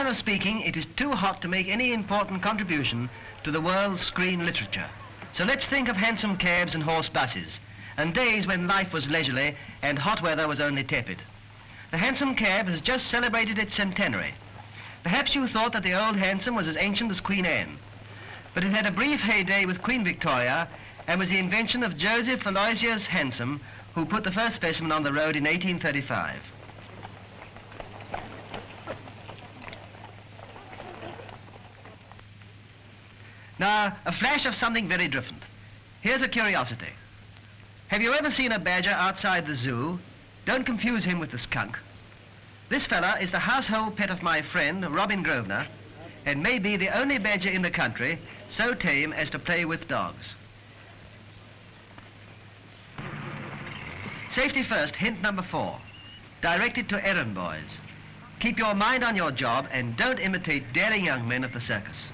of speaking, it is too hot to make any important contribution to the world's screen literature. So let's think of hansom cabs and horse buses, and days when life was leisurely and hot weather was only tepid. The hansom cab has just celebrated its centenary. Perhaps you thought that the old hansom was as ancient as Queen Anne, but it had a brief heyday with Queen Victoria and was the invention of Joseph Aloysius Hansom, who put the first specimen on the road in 1835. Now, a flash of something very different. Here's a curiosity. Have you ever seen a badger outside the zoo? Don't confuse him with the skunk. This fella is the household pet of my friend, Robin Grosvenor, and may be the only badger in the country so tame as to play with dogs. Safety first, hint number 4. Directed to errand boys. Keep your mind on your job and don't imitate daring young men of the circus.